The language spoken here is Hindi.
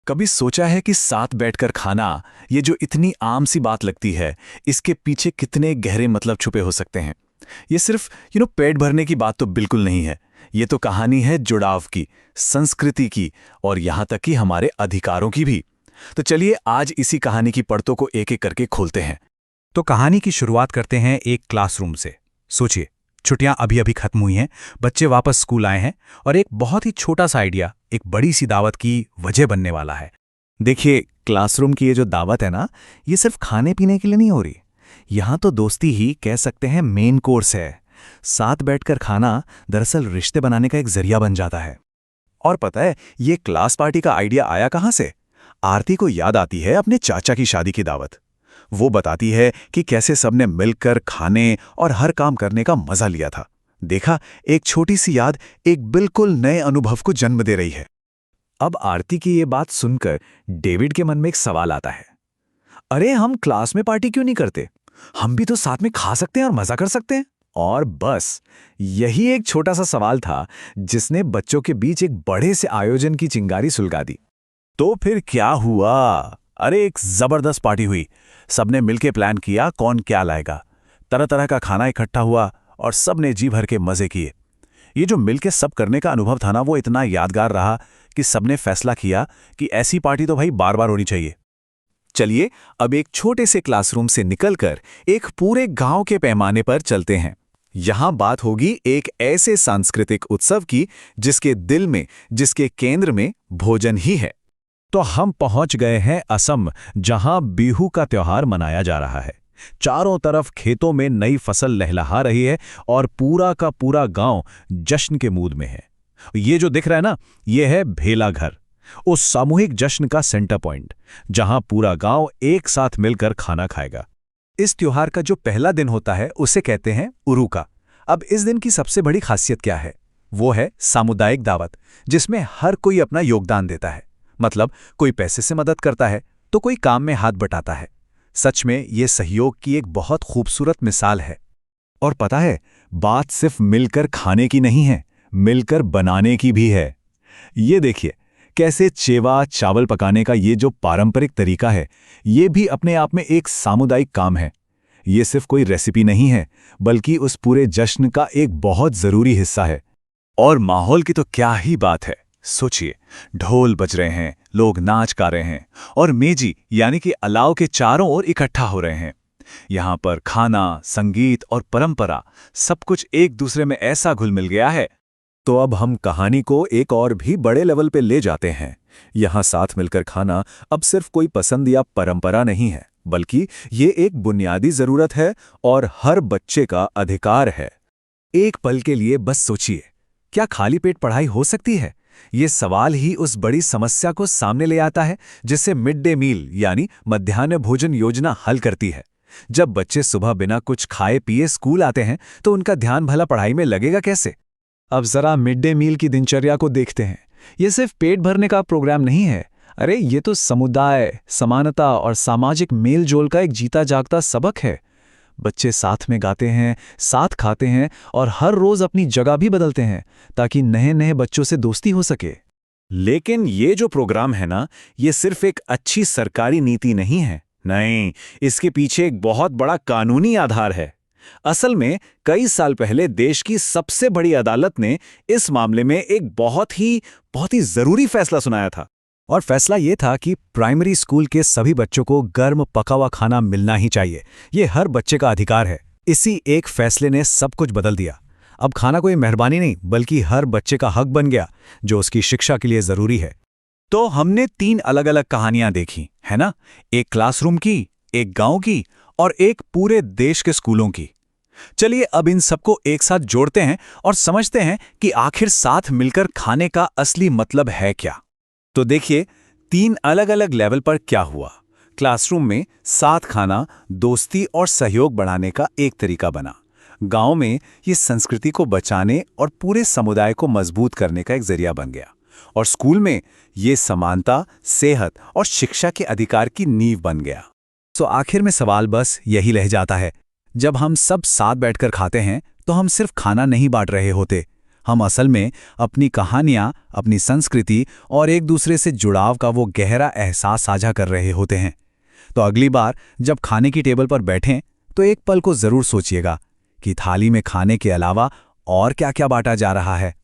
कभी सोचा है कि साथ बैठकर खाना, ये जो इतनी आम सी बात लगती है, इसके पीछे कितने गहरे मतलब छुपे हो सकते हैं। ये सिर्फ पेट भरने की बात तो बिल्कुल नहीं है। ये तो कहानी है जुड़ाव की, संस्कृति की और यहाँ तक कि हमारे अधिकारों की भी। तो चलिए आज इसी कहानी की परतों को एक एक करके खोलते हैं। तो कहानी की शुरुआत करते हैं एक क्लासरूम से। सोचिए, छुट्टियां अभी अभी खत्म हुई हैं, बच्चे वापस स्कूल आए हैं और एक बहुत ही छोटा सा आइडिया एक बड़ी सी दावत की वजह बनने वाला है। देखिए, क्लासरूम की ये जो दावत है ना, ये सिर्फ खाने पीने के लिए नहीं हो रही। यहाँ तो दोस्ती ही कह सकते हैं मेन कोर्स है। साथ बैठकर खाना दरअसल रिश्ते बनाने का एक जरिया बन जाता है। और पता है ये क्लास पार्टी का आइडिया आया कहाँ से? आरती को याद आती है अपने चाचा की शादी की दावत। वो बताती है कि कैसे सबने मिलकर खाने और हर काम करने का मजा लिया था। देखा, एक छोटी सी याद एक बिल्कुल नए अनुभव को जन्म दे रही है। अब आरती की ये बात सुनकर डेविड के मन में एक सवाल आता है। अरे, हम क्लास में पार्टी क्यों नहीं करते? हम भी तो साथ में खा सकते हैं और मजा कर सकते हैं। और बस यही एक छोटा सा सवाल था जिसने बच्चों के बीच एक बड़े से आयोजन की चिंगारी सुलगा दी। तो फिर क्या हुआ? अरे, एक जबरदस्त पार्टी हुई। सबने मिलकर प्लान किया कौन क्या लाएगा। तरह तरह का खाना इकट्ठा हुआ और सबने जी भर के मजे किए। ये जो मिलकर सब करने का अनुभव था ना, वो इतना यादगार रहा कि सबने फैसला किया कि ऐसी पार्टी तो भाई बार बार होनी चाहिए। चलिए अब एक छोटे से क्लासरूम से निकलकर एक पूरे गांव के पैमाने पर चलते हैं। यहां बात होगी एक ऐसे सांस्कृतिक उत्सव की जिसके दिल में, जिसके केंद्र में भोजन ही है। तो हम पहुंच गए हैं असम, जहां बिहू का त्योहार मनाया जा रहा है। चारों तरफ खेतों में नई फसल लहलहा रही है और पूरा का पूरा गांव जश्न के मूड में है। ये जो दिख रहा है ना, ये है भेला घर, उस सामूहिक जश्न का सेंटर पॉइंट, जहां पूरा गांव एक साथ मिलकर खाना खाएगा। इस त्योहार का जो पहला दिन होता है उसे कहते हैं उरुका। अब इस दिन की सबसे बड़ी खासियत क्या है? वो है सामुदायिक दावत, जिसमें हर कोई अपना योगदान देता है। मतलब कोई पैसे से मदद करता है तो कोई काम में हाथ बटाता है। सच में ये सहयोग की एक बहुत खूबसूरत मिसाल है। और पता है, बात सिर्फ मिलकर खाने की नहीं है, मिलकर बनाने की भी है। ये देखिए कैसे चेवा चावल पकाने का ये जो पारंपरिक तरीका है, ये भी अपने आप में एक सामुदायिक काम है। ये सिर्फ कोई रेसिपी नहीं है, बल्कि उस पूरे जश्न का एक बहुत जरूरी हिस्सा है। और माहौल की तो क्या ही बात है। सोचिए, ढोल बज रहे हैं, लोग नाच गा रहे हैं और मेजी यानी कि अलाव के चारों ओर इकट्ठा हो रहे हैं। यहाँ पर खाना, संगीत और परंपरा सब कुछ एक दूसरे में ऐसा घुल मिल गया है। तो अब हम कहानी को एक और भी बड़े लेवल पे ले जाते हैं। यहाँ साथ मिलकर खाना अब सिर्फ कोई पसंद या परंपरा नहीं है, बल्कि ये एक बुनियादी जरूरत है और हर बच्चे का अधिकार है। एक पल के लिए बस सोचिए, क्या खाली पेट पढ़ाई हो सकती है? ये सवाल ही उस बड़ी समस्या को सामने ले आता है जिसे मिड डे मील यानी मध्याह्न भोजन योजना हल करती है। जब बच्चे सुबह बिना कुछ खाए पिए स्कूल आते हैं तो उनका ध्यान भला पढ़ाई में लगेगा कैसे? अब जरा मिड डे मील की दिनचर्या को देखते हैं। ये सिर्फ पेट भरने का प्रोग्राम नहीं है। अरे, ये तो समुदाय, समानता और सामाजिक मेल जोल का एक जीता जागता सबक है। बच्चे साथ में गाते हैं, साथ खाते हैं और हर रोज अपनी जगह भी बदलते हैं ताकि नए नए बच्चों से दोस्ती हो सके। लेकिन ये जो प्रोग्राम है ना, ये सिर्फ एक अच्छी सरकारी नीति नहीं है। नहीं, इसके पीछे एक बहुत बड़ा कानूनी आधार है। असल में कई साल पहले देश की सबसे बड़ी अदालत ने इस मामले में एक बहुत ही जरूरी फैसला सुनाया था। और फैसला ये था कि प्राइमरी स्कूल के सभी बच्चों को गर्म पका हुआ खाना मिलना ही चाहिए। ये हर बच्चे का अधिकार है। इसी एक फैसले ने सब कुछ बदल दिया। अब खाना कोई मेहरबानी नहीं, बल्कि हर बच्चे का हक बन गया, जो उसकी शिक्षा के लिए जरूरी है। तो हमने 3 अलग अलग कहानियां देखी, है ना? एक क्लासरूम की, एक गांव की और एक पूरे देश के स्कूलों की। चलिए अब इन सबको एक साथ जोड़ते हैं और समझते हैं कि आखिर साथ मिलकर खाने का असली मतलब है क्या। तो देखिए, 3 अलग अलग लेवल पर क्या हुआ। क्लासरूम में साथ खाना दोस्ती और सहयोग बढ़ाने का एक तरीका बना। गांव में ये संस्कृति को बचाने और पूरे समुदाय को मजबूत करने का एक जरिया बन गया। और स्कूल में ये समानता, सेहत और शिक्षा के अधिकार की नींव बन गया। तो आखिर में सवाल बस यही रह जाता है, जब हम सब साथ बैठकर खाते हैं तो हम सिर्फ खाना नहीं बांट रहे होते, हम असल में अपनी कहानियाँ, अपनी संस्कृति और एक दूसरे से जुड़ाव का वो गहरा एहसास साझा कर रहे होते हैं। तो अगली बार जब खाने की टेबल पर बैठें तो एक पल को ज़रूर सोचिएगा कि थाली में खाने के अलावा और क्या-क्या बांटा जा रहा है।